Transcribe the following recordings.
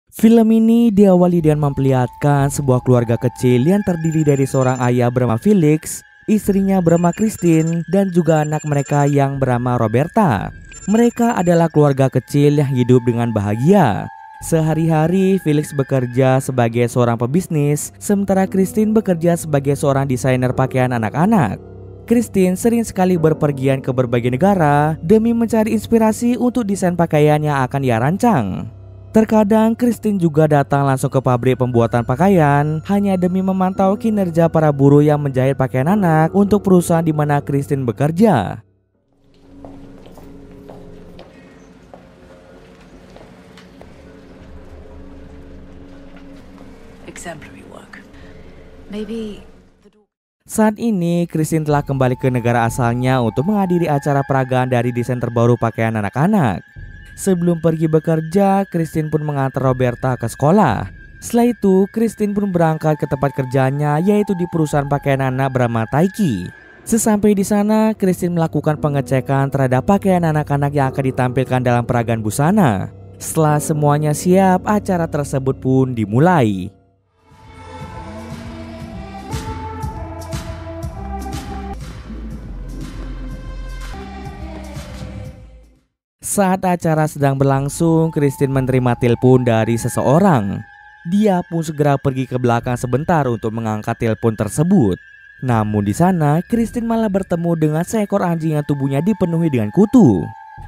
Film ini diawali dengan memperlihatkan sebuah keluarga kecil yang terdiri dari seorang ayah bernama Felix, istrinya bernama Christine, dan juga anak mereka yang bernama Roberta. Mereka adalah keluarga kecil yang hidup dengan bahagia. Sehari-hari Felix bekerja sebagai seorang pebisnis, sementara Christine bekerja sebagai seorang desainer pakaian anak-anak. Christine sering sekali berpergian ke berbagai negara demi mencari inspirasi untuk desain pakaian yang akan ia rancang. Terkadang Christine juga datang langsung ke pabrik pembuatan pakaian hanya demi memantau kinerja para buruh yang menjahit pakaian anak untuk perusahaan di mana Christine bekerja. Exemplary work. Maybe. Saat ini, Christine telah kembali ke negara asalnya untuk menghadiri acara peragaan dari desain terbaru pakaian anak-anak. Sebelum pergi bekerja, Christine pun mengantar Roberta ke sekolah. Setelah itu, Christine pun berangkat ke tempat kerjanya, yaitu di perusahaan pakaian anak bernama Taiki. Sesampai di sana, Christine melakukan pengecekan terhadap pakaian anak-anak yang akan ditampilkan dalam peragaan busana. Setelah semuanya siap, acara tersebut pun dimulai. Saat acara sedang berlangsung, Christine menerima telepon dari seseorang. Dia pun segera pergi ke belakang sebentar untuk mengangkat telepon tersebut. Namun di sana, Christine malah bertemu dengan seekor anjing yang tubuhnya dipenuhi dengan kutu.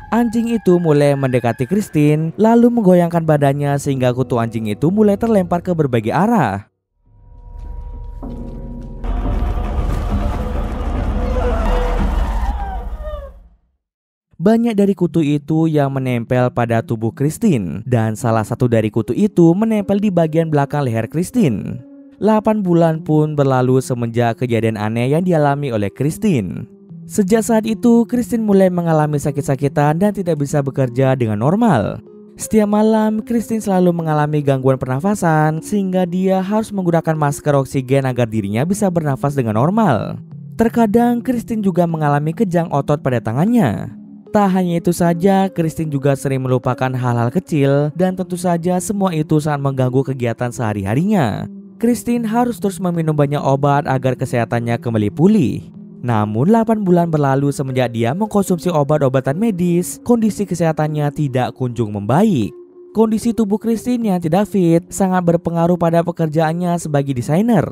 Anjing itu mulai mendekati Christine, lalu menggoyangkan badannya sehingga kutu anjing itu mulai terlempar ke berbagai arah. Banyak dari kutu itu yang menempel pada tubuh Christine, dan salah satu dari kutu itu menempel di bagian belakang leher Christine. 8 bulan pun berlalu semenjak kejadian aneh yang dialami oleh Christine. Sejak saat itu, Christine mulai mengalami sakit-sakitan dan tidak bisa bekerja dengan normal. Setiap malam, Christine selalu mengalami gangguan pernafasan sehingga dia harus menggunakan masker oksigen agar dirinya bisa bernafas dengan normal. Terkadang, Christine juga mengalami kejang otot pada tangannya. Tak hanya itu saja, Christine juga sering melupakan hal-hal kecil dan tentu saja semua itu sangat mengganggu kegiatan sehari-harinya. Christine harus terus meminum banyak obat agar kesehatannya kembali pulih. Namun 8 bulan berlalu semenjak dia mengkonsumsi obat-obatan medis, kondisi kesehatannya tidak kunjung membaik. Kondisi tubuh Christine yang tidak fit sangat berpengaruh pada pekerjaannya sebagai desainer.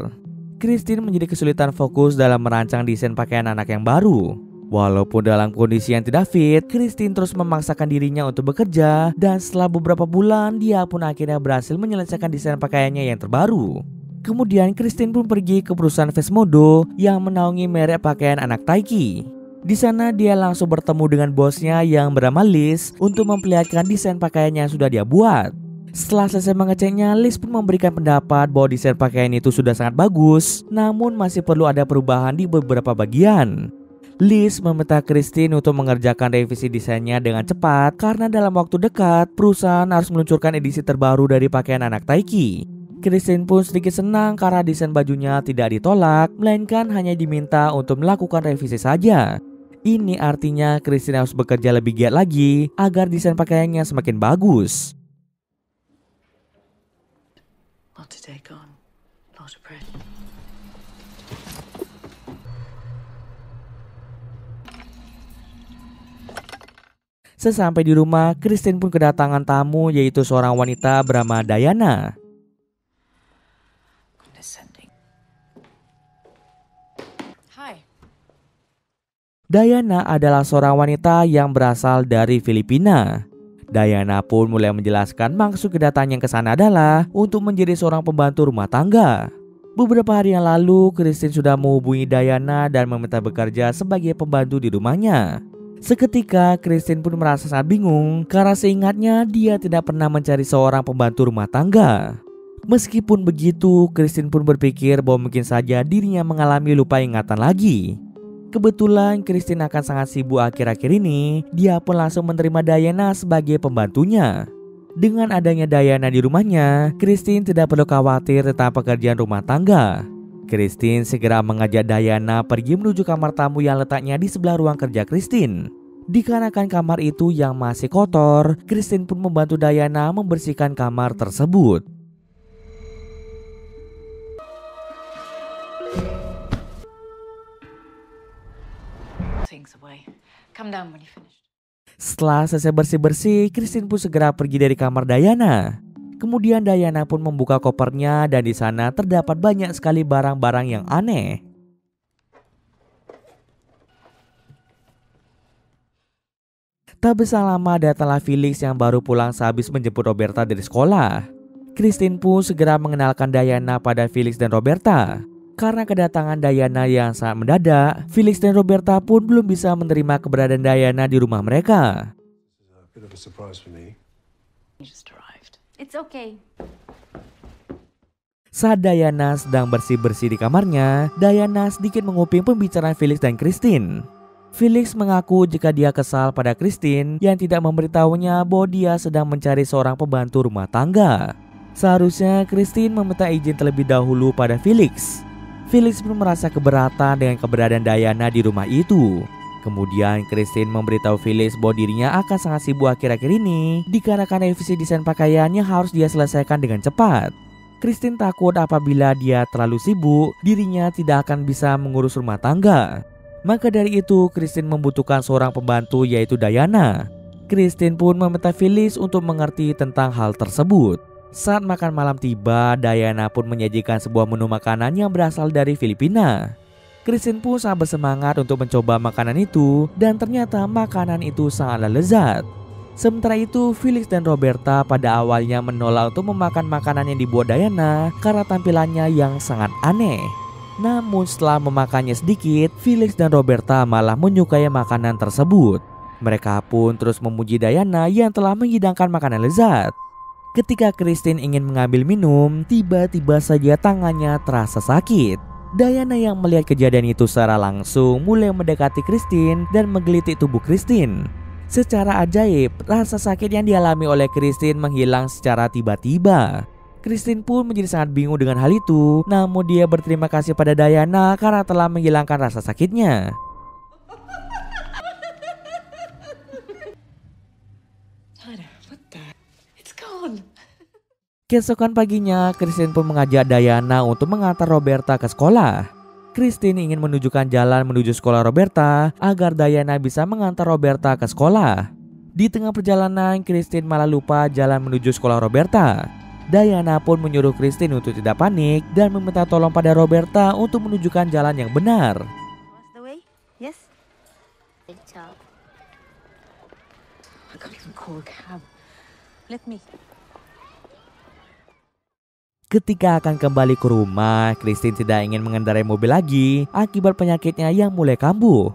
Christine menjadi kesulitan fokus dalam merancang desain pakaian anak yang baru. Walaupun dalam kondisi yang tidak fit, Christine terus memaksakan dirinya untuk bekerja, dan setelah beberapa bulan dia pun akhirnya berhasil menyelesaikan desain pakaiannya yang terbaru. Kemudian Christine pun pergi ke perusahaan Fashmodo yang menaungi merek pakaian anak Taiki. Di sana dia langsung bertemu dengan bosnya yang bernama Liz untuk memperlihatkan desain pakaian yang sudah dia buat. Setelah selesai mengeceknya, Liz pun memberikan pendapat bahwa desain pakaian itu sudah sangat bagus, namun masih perlu ada perubahan di beberapa bagian. Liz meminta Christine untuk mengerjakan revisi desainnya dengan cepat karena dalam waktu dekat perusahaan harus meluncurkan edisi terbaru dari pakaian anak Taiki. Christine pun sedikit senang karena desain bajunya tidak ditolak, melainkan hanya diminta untuk melakukan revisi saja. Ini artinya Christine harus bekerja lebih giat lagi agar desain pakaiannya semakin bagus. Lot to take on. Lot of pressure. Sesampai di rumah, Christine pun kedatangan tamu, yaitu seorang wanita bernama Diana. Hi. Diana adalah seorang wanita yang berasal dari Filipina. Diana pun mulai menjelaskan maksud kedatangannya ke sana adalah untuk menjadi seorang pembantu rumah tangga. Beberapa hari yang lalu, Christine sudah menghubungi Diana dan meminta bekerja sebagai pembantu di rumahnya. Seketika, Christine pun merasa sangat bingung karena seingatnya dia tidak pernah mencari seorang pembantu rumah tangga. Meskipun begitu, Christine pun berpikir bahwa mungkin saja dirinya mengalami lupa ingatan lagi. Kebetulan Christine akan sangat sibuk akhir-akhir ini, dia pun langsung menerima Diana sebagai pembantunya. Dengan adanya Diana di rumahnya, Christine tidak perlu khawatir tentang pekerjaan rumah tangga. Christine segera mengajak Diana pergi menuju kamar tamu yang letaknya di sebelah ruang kerja Christine. Dikarenakan kamar itu yang masih kotor, Christine pun membantu Diana membersihkan kamar tersebut. Things away. Come down when you finish. Setelah selesai bersih-bersih, Christine pun segera pergi dari kamar Diana. Kemudian Diana pun membuka kopernya dan di sana terdapat banyak sekali barang-barang yang aneh. Tak berselang lama datanglah Felix yang baru pulang sehabis menjemput Roberta dari sekolah. Christine pun segera mengenalkan Diana pada Felix dan Roberta. Karena kedatangan Diana yang sangat mendadak, Felix dan Roberta pun belum bisa menerima keberadaan Diana di rumah mereka. It's okay. Saat Diana sedang bersih-bersih di kamarnya, Diana sedikit menguping pembicaraan Felix dan Christine. Felix mengaku jika dia kesal pada Christine yang tidak memberitahunya bahwa dia sedang mencari seorang pembantu rumah tangga. Seharusnya Christine meminta izin terlebih dahulu pada Felix. Felix pun merasa keberatan dengan keberadaan Diana di rumah itu. Kemudian Christine memberitahu Felix bahwa dirinya akan sangat sibuk akhir-akhir ini dikarenakan revisi desain pakaian yang harus dia selesaikan dengan cepat. Christine takut apabila dia terlalu sibuk, dirinya tidak akan bisa mengurus rumah tangga. Maka dari itu Christine membutuhkan seorang pembantu yaitu Diana. Christine pun meminta Felix untuk mengerti tentang hal tersebut. Saat makan malam tiba, Diana pun menyajikan sebuah menu makanan yang berasal dari Filipina. Christine pun sangat bersemangat untuk mencoba makanan itu dan ternyata makanan itu sangatlah lezat. Sementara itu Felix dan Roberta pada awalnya menolak untuk memakan makanan yang dibuat Diana karena tampilannya yang sangat aneh. Namun setelah memakannya sedikit, Felix dan Roberta malah menyukai makanan tersebut. Mereka pun terus memuji Diana yang telah menghidangkan makanan lezat. Ketika Christine ingin mengambil minum, tiba-tiba saja tangannya terasa sakit. Diana yang melihat kejadian itu secara langsung mulai mendekati Christine dan menggelitik tubuh Christine. Secara ajaib, rasa sakit yang dialami oleh Christine menghilang secara tiba-tiba. Christine pun menjadi sangat bingung dengan hal itu, namun dia berterima kasih pada Diana karena telah menghilangkan rasa sakitnya. Keesokan paginya, Christine pun mengajak Diana untuk mengantar Roberta ke sekolah. Christine ingin menunjukkan jalan menuju sekolah Roberta agar Diana bisa mengantar Roberta ke sekolah. Di tengah perjalanan, Christine malah lupa jalan menuju sekolah Roberta. Diana pun menyuruh Christine untuk tidak panik dan meminta tolong pada Roberta untuk menunjukkan jalan yang benar. What's the way? Yes? Good job. I can't even call a cab. Let me. Ketika akan kembali ke rumah, Christine tidak ingin mengendarai mobil lagi akibat penyakitnya yang mulai kambuh.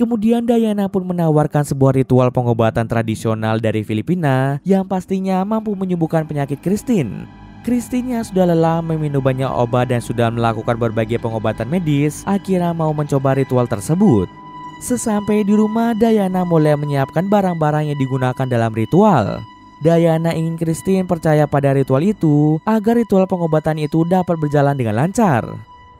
Kemudian Diana pun menawarkan sebuah ritual pengobatan tradisional dari Filipina yang pastinya mampu menyembuhkan penyakit Christine. Christine yang sudah lelah meminum banyak obat dan sudah melakukan berbagai pengobatan medis, akhirnya mau mencoba ritual tersebut. Sesampai di rumah, Diana mulai menyiapkan barang-barang yang digunakan dalam ritual. Diana ingin Christine percaya pada ritual itu agar ritual pengobatan itu dapat berjalan dengan lancar.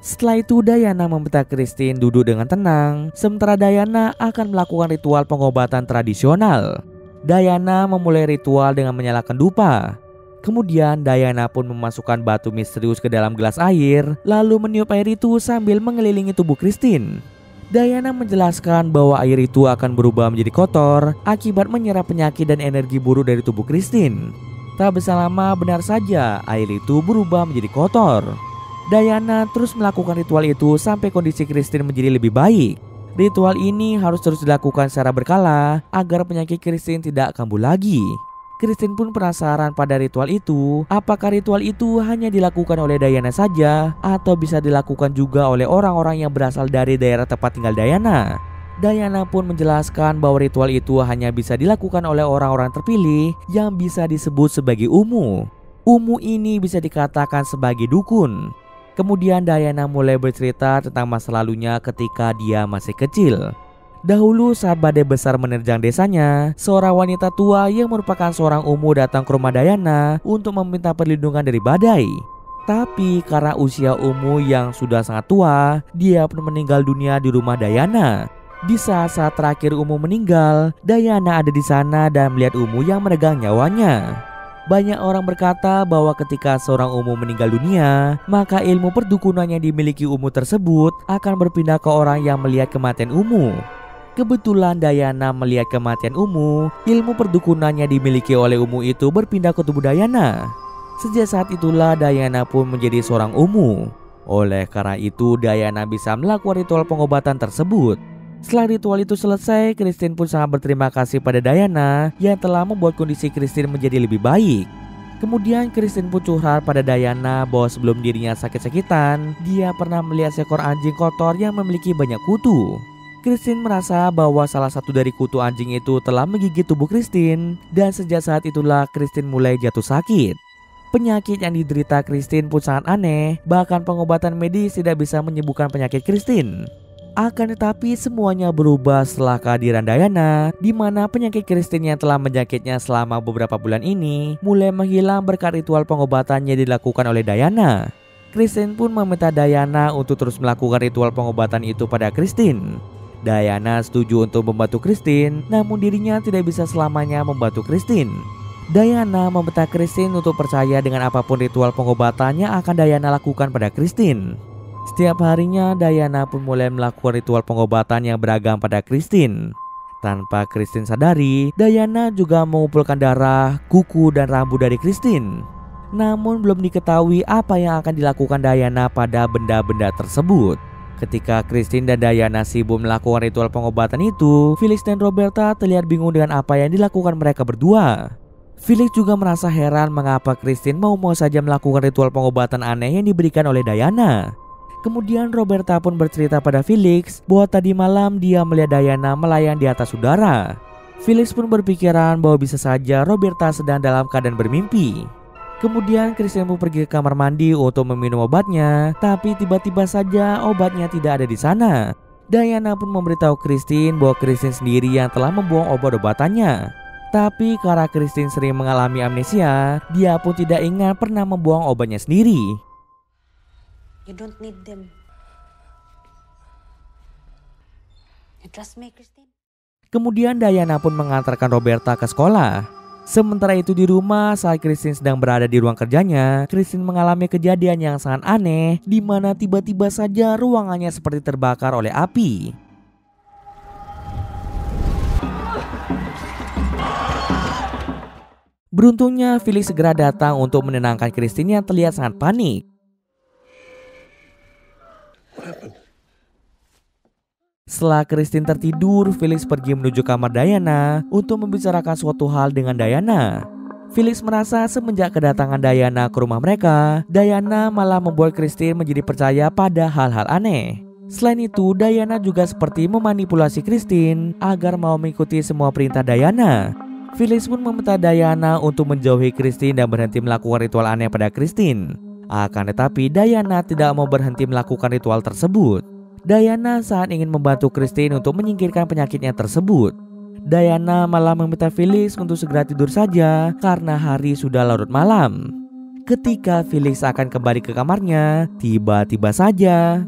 Setelah itu Diana meminta Christine duduk dengan tenang, sementara Diana akan melakukan ritual pengobatan tradisional. Diana memulai ritual dengan menyalakan dupa. Kemudian Diana pun memasukkan batu misterius ke dalam gelas air, lalu meniup air itu sambil mengelilingi tubuh Christine. Diana menjelaskan bahwa air itu akan berubah menjadi kotor akibat menyerap penyakit dan energi buruk dari tubuh Christine. Tak berselang lama, benar saja air itu berubah menjadi kotor. Diana terus melakukan ritual itu sampai kondisi Christine menjadi lebih baik. Ritual ini harus terus dilakukan secara berkala agar penyakit Christine tidak kambuh lagi. Christine pun penasaran pada ritual itu. Apakah ritual itu hanya dilakukan oleh Diana saja atau bisa dilakukan juga oleh orang-orang yang berasal dari daerah tempat tinggal Diana? Diana pun menjelaskan bahwa ritual itu hanya bisa dilakukan oleh orang-orang terpilih yang bisa disebut sebagai umu. Umu ini bisa dikatakan sebagai dukun. Kemudian Diana mulai bercerita tentang masa lalunya ketika dia masih kecil. Dahulu saat badai besar menerjang desanya, seorang wanita tua yang merupakan seorang umu datang ke rumah Diana untuk meminta perlindungan dari badai. Tapi karena usia umu yang sudah sangat tua, dia pun meninggal dunia di rumah Diana. Di saat-saat terakhir Umu meninggal, Diana ada di sana dan melihat Umu yang meregang nyawanya. Banyak orang berkata bahwa ketika seorang Umu meninggal dunia, maka ilmu perdukunan yang dimiliki Umu tersebut akan berpindah ke orang yang melihat kematian Umu. Kebetulan Diana melihat kematian Umu, ilmu perdukunan yang dimiliki oleh Umu itu berpindah ke tubuh Diana. Sejak saat itulah Diana pun menjadi seorang Umu. Oleh karena itu Diana bisa melakukan ritual pengobatan tersebut. Setelah ritual itu selesai, Christine pun sangat berterima kasih pada Diana yang telah membuat kondisi Christine menjadi lebih baik. Kemudian Christine pun curhat pada Diana bahwa sebelum dirinya sakit-sakitan, dia pernah melihat seekor anjing kotor yang memiliki banyak kutu. Christine merasa bahwa salah satu dari kutu anjing itu telah menggigit tubuh Christine, dan sejak saat itulah Christine mulai jatuh sakit. Penyakit yang diderita Christine pun sangat aneh, bahkan pengobatan medis tidak bisa menyembuhkan penyakit Christine. Akan tetapi semuanya berubah setelah kehadiran Diana, di mana penyakit Christine yang telah menjangkitnya selama beberapa bulan ini mulai menghilang berkat ritual pengobatan yang dilakukan oleh Diana. Christine pun meminta Diana untuk terus melakukan ritual pengobatan itu pada Christine. Diana setuju untuk membantu Christine, namun dirinya tidak bisa selamanya membantu Christine. Diana meminta Christine untuk percaya dengan apapun ritual pengobatan yang akan Diana lakukan pada Christine. Setiap harinya Diana pun mulai melakukan ritual pengobatan yang beragam pada Christine. Tanpa Christine sadari, Diana juga mengumpulkan darah, kuku, dan rambut dari Christine. Namun belum diketahui apa yang akan dilakukan Diana pada benda-benda tersebut. Ketika Christine dan Diana sibuk melakukan ritual pengobatan itu, Felix dan Roberta terlihat bingung dengan apa yang dilakukan mereka berdua. Felix juga merasa heran mengapa Christine mau saja melakukan ritual pengobatan aneh yang diberikan oleh Diana. Kemudian Roberta pun bercerita pada Felix bahwa tadi malam dia melihat Diana melayang di atas udara. Felix pun berpikiran bahwa bisa saja Roberta sedang dalam keadaan bermimpi. Kemudian Christine pun pergi ke kamar mandi untuk meminum obatnya, tapi tiba-tiba saja obatnya tidak ada di sana. Diana pun memberitahu Christine bahwa Christine sendiri yang telah membuang obat-obatannya. Tapi karena Christine sering mengalami amnesia, dia pun tidak ingat pernah membuang obatnya sendiri. You don't need them. You trust me, Christine? Kemudian Diana pun mengantarkan Roberta ke sekolah. Sementara itu di rumah, saat Christine sedang berada di ruang kerjanya, Christine mengalami kejadian yang sangat aneh, di mana tiba-tiba saja ruangannya seperti terbakar oleh api. Beruntungnya Felix segera datang untuk menenangkan Christine yang terlihat sangat panik. Setelah Christine tertidur, Felix pergi menuju kamar Diana untuk membicarakan suatu hal dengan Diana. Felix merasa semenjak kedatangan Diana ke rumah mereka, Diana malah membuat Christine menjadi percaya pada hal-hal aneh. Selain itu, Diana juga seperti memanipulasi Christine agar mau mengikuti semua perintah Diana. Felix pun meminta Diana untuk menjauhi Christine dan berhenti melakukan ritual aneh pada Christine. Akan tetapi Diana tidak mau berhenti melakukan ritual tersebut. Diana saat ingin membantu Christine untuk menyingkirkan penyakitnya tersebut. Diana malah meminta Felix untuk segera tidur saja karena hari sudah larut malam. Ketika Felix akan kembali ke kamarnya, tiba-tiba saja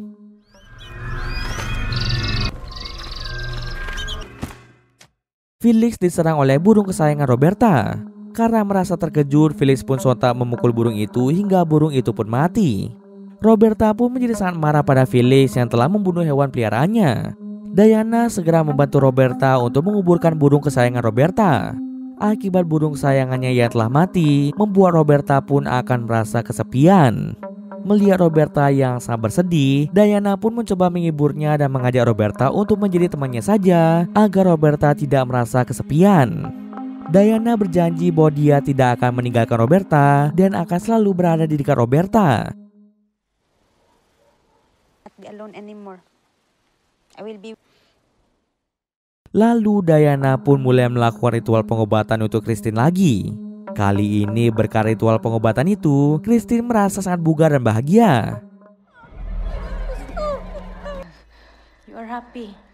Felix diserang oleh burung kesayangan Roberta. Karena merasa terkejut, Felix pun sontak memukul burung itu hingga burung itu pun mati. Roberta pun menjadi sangat marah pada Felix yang telah membunuh hewan peliharaannya. Diana segera membantu Roberta untuk menguburkan burung kesayangan Roberta. Akibat burung kesayangannya yang telah mati, membuat Roberta pun akan merasa kesepian. Melihat Roberta yang sangat bersedih, Diana pun mencoba menghiburnya dan mengajak Roberta untuk menjadi temannya saja agar Roberta tidak merasa kesepian. Diana berjanji bahwa dia tidak akan meninggalkan Roberta dan akan selalu berada di dekat Roberta. Not be alone anymore. I will be. Lalu Diana pun mulai melakukan ritual pengobatan untuk Christine lagi. Kali ini berkat ritual pengobatan itu, Christine merasa sangat bugar dan bahagia. You are happy.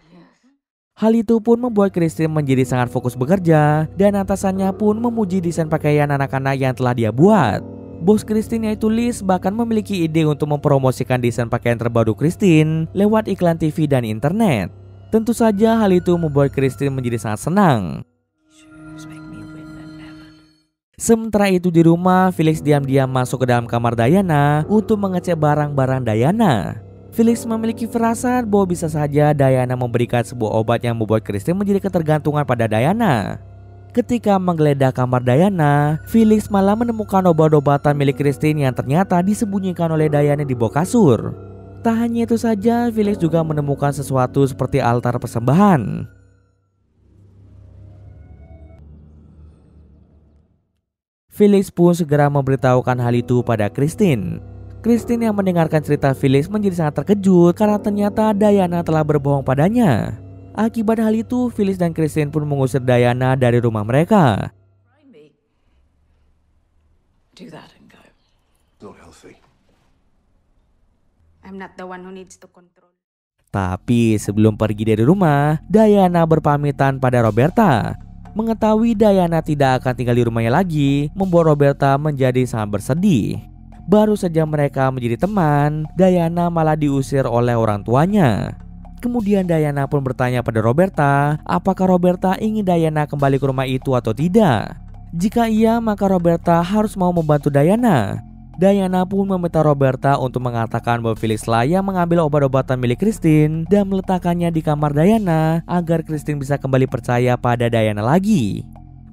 Hal itu pun membuat Christine menjadi sangat fokus bekerja dan atasannya pun memuji desain pakaian anak-anak yang telah dia buat. Bos Christine yaitu Liz bahkan memiliki ide untuk mempromosikan desain pakaian terbaru Christine lewat iklan TV dan internet. Tentu saja hal itu membuat Christine menjadi sangat senang. Sementara itu di rumah, Felix diam-diam masuk ke dalam kamar Diana untuk mengecek barang-barang Diana. Felix memiliki firasat bahwa bisa saja Diana memberikan sebuah obat yang membuat Christine menjadi ketergantungan pada Diana. Ketika menggeledah kamar Diana, Felix malah menemukan obat-obatan milik Christine yang ternyata disembunyikan oleh Diana di bawah kasur. Tak hanya itu saja, Felix juga menemukan sesuatu seperti altar persembahan. Felix pun segera memberitahukan hal itu pada Christine. Christine yang mendengarkan cerita Felix menjadi sangat terkejut karena ternyata Diana telah berbohong padanya. Akibat hal itu, Felix dan Christine pun mengusir Diana dari rumah mereka. Do that and go. Not healthy. I'm not the one who needs to control. Tapi sebelum pergi dari rumah, Diana berpamitan pada Roberta. Mengetahui Diana tidak akan tinggal di rumahnya lagi, membuat Roberta menjadi sangat bersedih. Baru saja mereka menjadi teman, Diana malah diusir oleh orang tuanya. Kemudian Diana pun bertanya pada Roberta, apakah Roberta ingin Diana kembali ke rumah itu atau tidak. Jika iya, maka Roberta harus mau membantu Diana. Diana pun meminta Roberta untuk mengatakan bahwa Felix lah yang mengambil obat-obatan milik Christine dan meletakkannya di kamar Diana agar Christine bisa kembali percaya pada Diana lagi.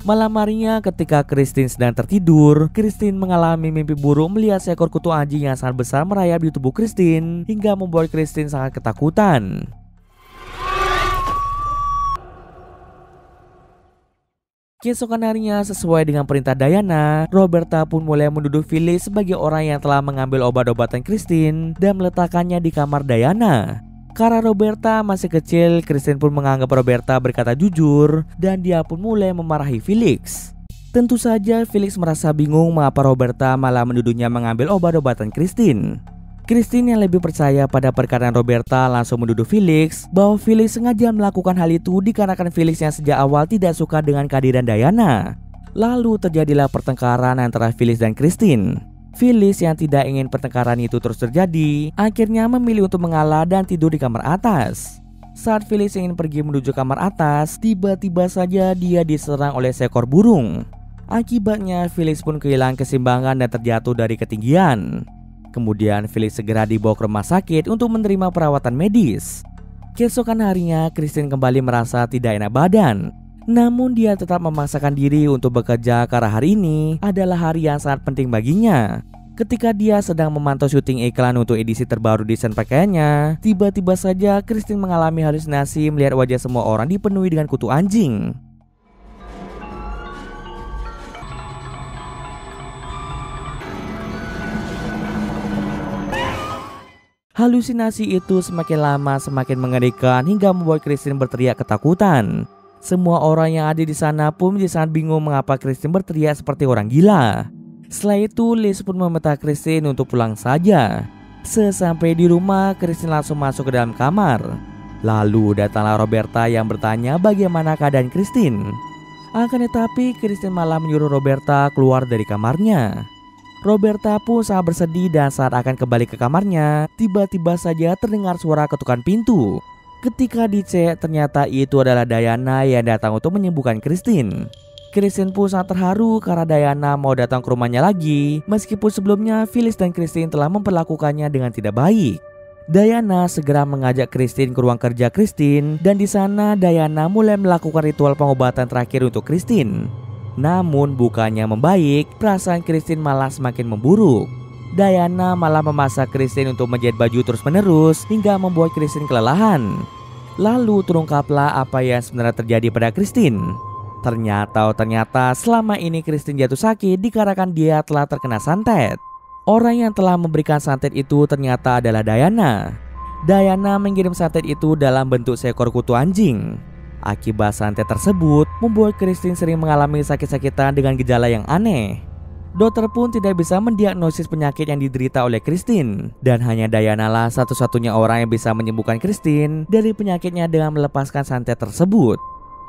Malam harinya ketika Christine sedang tertidur, Christine mengalami mimpi buruk melihat seekor kutu anjing yang sangat besar merayap di tubuh Christine hingga membuat Christine sangat ketakutan. Keesokan harinya, sesuai dengan perintah Diana, Roberta pun mulai menuduh Felix sebagai orang yang telah mengambil obat-obatan Christine dan meletakkannya di kamar Diana. Karena Roberta masih kecil, Christine pun menganggap Roberta berkata jujur dan dia pun mulai memarahi Felix. Tentu saja Felix merasa bingung mengapa Roberta malah menuduhnya mengambil obat-obatan Christine. Christine yang lebih percaya pada perkataan Roberta langsung menuduh Felix bahwa Felix sengaja melakukan hal itu dikarenakan Felix yang sejak awal tidak suka dengan kehadiran Diana. Lalu terjadilah pertengkaran antara Felix dan Christine. Felix yang tidak ingin pertengkaran itu terus terjadi, akhirnya memilih untuk mengalah dan tidur di kamar atas. Saat Felix ingin pergi menuju kamar atas, tiba-tiba saja dia diserang oleh seekor burung. Akibatnya Felix pun kehilangan keseimbangan dan terjatuh dari ketinggian. Kemudian Felix segera dibawa ke rumah sakit untuk menerima perawatan medis. Keesokan harinya, Christine kembali merasa tidak enak badan. Namun dia tetap memaksakan diri untuk bekerja karena hari ini adalah hari yang sangat penting baginya. Ketika dia sedang memantau syuting iklan untuk edisi terbaru desain pakaiannya, tiba-tiba saja Christine mengalami halusinasi melihat wajah semua orang dipenuhi dengan kutu anjing. Halusinasi itu semakin lama semakin mengerikan hingga membuat Christine berteriak ketakutan. Semua orang yang ada di sana pun menjadi sangat bingung mengapa Christine berteriak seperti orang gila. Setelah itu, Liz pun meminta Christine untuk pulang saja. Sesampai di rumah, Christine langsung masuk ke dalam kamar. Lalu datanglah Roberta yang bertanya bagaimana keadaan Christine. Akan tetapi, Christine malah menyuruh Roberta keluar dari kamarnya. Roberta pun sangat bersedih dan saat akan kembali ke kamarnya, tiba-tiba saja terdengar suara ketukan pintu. Ketika dicek, ternyata itu adalah Diana yang datang untuk menyembuhkan Christine. Christine pun sangat terharu karena Diana mau datang ke rumahnya lagi, meskipun sebelumnya Felix dan Christine telah memperlakukannya dengan tidak baik. Diana segera mengajak Christine ke ruang kerja Christine dan di sana Diana mulai melakukan ritual pengobatan terakhir untuk Christine. Namun bukannya membaik, perasaan Christine malah semakin memburuk. Diana malah memaksa Christine untuk menjahit baju terus-menerus hingga membuat Christine kelelahan. Lalu terungkaplah apa yang sebenarnya terjadi pada Christine. Ternyata selama ini Christine jatuh sakit dikarenakan dia telah terkena santet. Orang yang telah memberikan santet itu ternyata adalah Diana. Diana mengirim santet itu dalam bentuk seekor kutu anjing. Akibat santet tersebut membuat Christine sering mengalami sakit-sakitan dengan gejala yang aneh. Dokter pun tidak bisa mendiagnosis penyakit yang diderita oleh Christine. Dan hanya Diana lah satu-satunya orang yang bisa menyembuhkan Christine dari penyakitnya dengan melepaskan santet tersebut.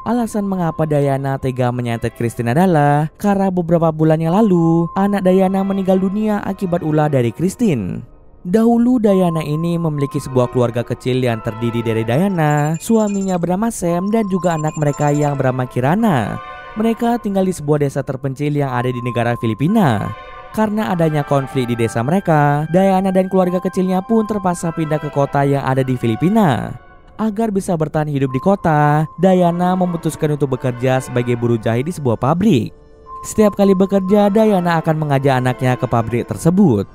Alasan mengapa Diana tega menyantet Christine adalah karena beberapa bulan yang lalu anak Diana meninggal dunia akibat ulah dari Christine. Dahulu Diana ini memiliki sebuah keluarga kecil yang terdiri dari Diana, suaminya bernama Sam, dan juga anak mereka yang bernama Kirana. Mereka tinggal di sebuah desa terpencil yang ada di negara Filipina. Karena adanya konflik di desa mereka, Diana dan keluarga kecilnya pun terpaksa pindah ke kota yang ada di Filipina. Agar bisa bertahan hidup di kota, Diana memutuskan untuk bekerja sebagai buruh jahit di sebuah pabrik. Setiap kali bekerja, Diana akan mengajak anaknya ke pabrik tersebut.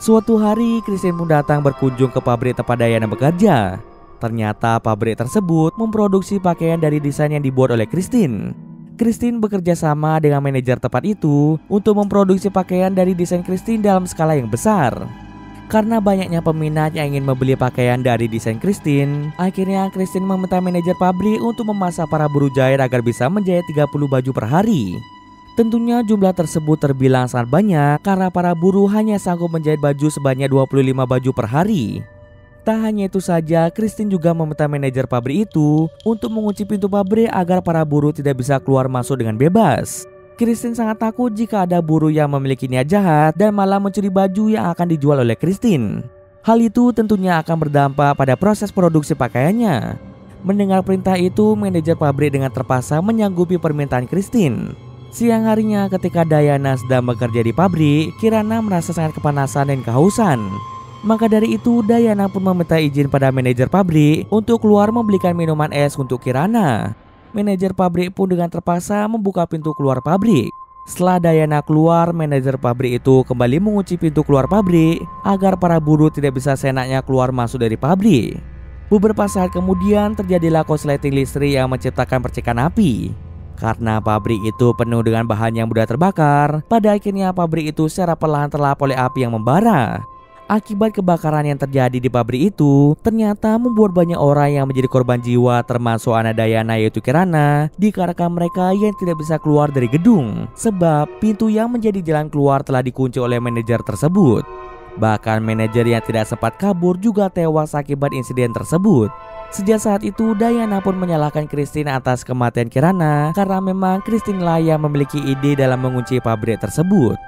Suatu hari, Christine pun datang berkunjung ke pabrik tempat Diana bekerja. Ternyata pabrik tersebut memproduksi pakaian dari desain yang dibuat oleh Christine. Christine bekerja sama dengan manajer tempat itu untuk memproduksi pakaian dari desain Christine dalam skala yang besar. Karena banyaknya peminat yang ingin membeli pakaian dari desain Christine, akhirnya Christine meminta manajer pabrik untuk memasak para buruh jahit agar bisa menjahit 30 baju per hari. Tentunya jumlah tersebut terbilang sangat banyak karena para buruh hanya sanggup menjahit baju sebanyak 25 baju per hari. Tak hanya itu saja, Christine juga meminta manajer pabrik itu untuk mengunci pintu pabrik agar para buruh tidak bisa keluar masuk dengan bebas. Christine sangat takut jika ada buruh yang memiliki niat jahat dan malah mencuri baju yang akan dijual oleh Christine. Hal itu tentunya akan berdampak pada proses produksi pakaiannya. Mendengar perintah itu, manajer pabrik dengan terpaksa menyanggupi permintaan Christine. Siang harinya ketika Diana sedang bekerja di pabrik, Kirana merasa sangat kepanasan dan kehausan. Maka dari itu Diana pun meminta izin pada manajer pabrik untuk keluar membelikan minuman es untuk Kirana. Manajer pabrik pun dengan terpaksa membuka pintu keluar pabrik. Setelah Diana keluar, manajer pabrik itu kembali mengunci pintu keluar pabrik agar para buruh tidak bisa seenaknya keluar masuk dari pabrik. Beberapa saat kemudian terjadilah korsleting listrik yang menciptakan percikan api. Karena pabrik itu penuh dengan bahan yang mudah terbakar, pada akhirnya pabrik itu secara perlahan terlap oleh api yang membara. Akibat kebakaran yang terjadi di pabrik itu, ternyata membuat banyak orang yang menjadi korban jiwa termasuk anak Diana yaitu Kirana, dikarenakan mereka yang tidak bisa keluar dari gedung, sebab pintu yang menjadi jalan keluar telah dikunci oleh manajer tersebut. Bahkan manajer yang tidak sempat kabur juga tewas akibat insiden tersebut. Sejak saat itu Diana pun menyalahkan Christine atas kematian Kirana karena memang Christine lah yang memiliki ide dalam mengunci pabrik tersebut.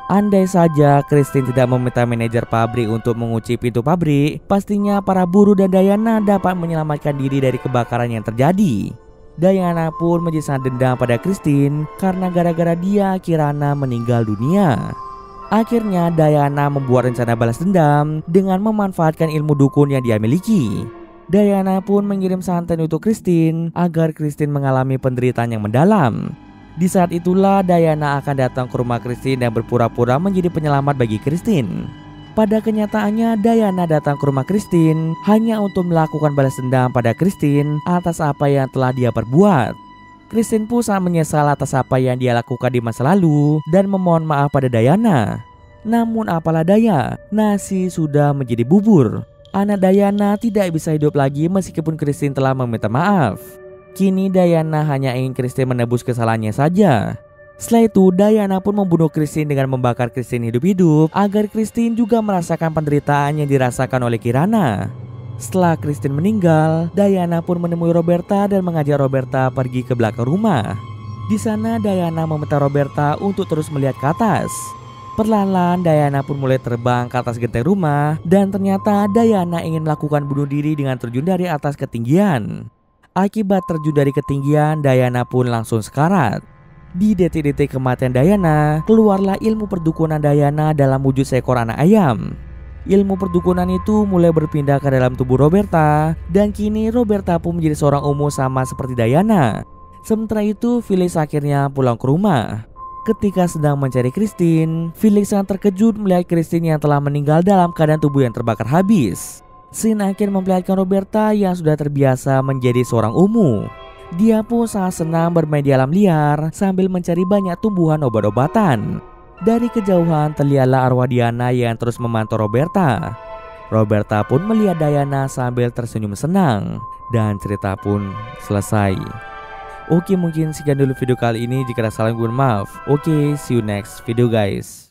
Andai saja Christine tidak meminta manajer pabrik untuk mengunci pintu pabrik, pastinya para buruh dan Diana dapat menyelamatkan diri dari kebakaran yang terjadi. Diana pun menjadi sangat dendam pada Christine karena gara-gara dia Kirana meninggal dunia. Akhirnya Diana membuat rencana balas dendam dengan memanfaatkan ilmu dukun yang dia miliki. Diana pun mengirim santet untuk Christine agar Christine mengalami penderitaan yang mendalam. Di saat itulah Diana akan datang ke rumah Christine dan berpura-pura menjadi penyelamat bagi Christine. Pada kenyataannya Diana datang ke rumah Christine hanya untuk melakukan balas dendam pada Christine atas apa yang telah dia perbuat. Christine pun sangat menyesal atas apa yang dia lakukan di masa lalu dan memohon maaf pada Diana. Namun apalah daya, nasi sudah menjadi bubur. Anak Diana tidak bisa hidup lagi meskipun Christine telah meminta maaf. Kini Diana hanya ingin Christine menebus kesalahannya saja. Setelah itu Diana pun membunuh Christine dengan membakar Christine hidup-hidup agar Christine juga merasakan penderitaan yang dirasakan oleh Kirana. Setelah Christine meninggal, Diana pun menemui Roberta dan mengajak Roberta pergi ke belakang rumah. Di sana Diana meminta Roberta untuk terus melihat ke atas. Perlahan-lahan Diana pun mulai terbang ke atas genteng rumah dan ternyata Diana ingin melakukan bunuh diri dengan terjun dari atas ketinggian. Akibat terjun dari ketinggian, Diana pun langsung sekarat. Di detik-detik kematian Diana, keluarlah ilmu perdukunan Diana dalam wujud seekor anak ayam. Ilmu perdukunan itu mulai berpindah ke dalam tubuh Roberta dan kini Roberta pun menjadi seorang ungu sama seperti Diana. Sementara itu Felix akhirnya pulang ke rumah. Ketika sedang mencari Christine, Felix sangat terkejut melihat Christine yang telah meninggal dalam keadaan tubuh yang terbakar habis. Scene akhir memperlihatkan Roberta yang sudah terbiasa menjadi seorang ungu. Dia pun sangat senang bermain di alam liar sambil mencari banyak tumbuhan obat-obatan. Dari kejauhan terlihatlah arwah Diana yang terus memantau Roberta. Roberta pun melihat Diana sambil tersenyum senang dan cerita pun selesai. Oke, mungkin sekian dulu video kali ini. Jika ada salah, gue maaf. Oke, see you next video guys.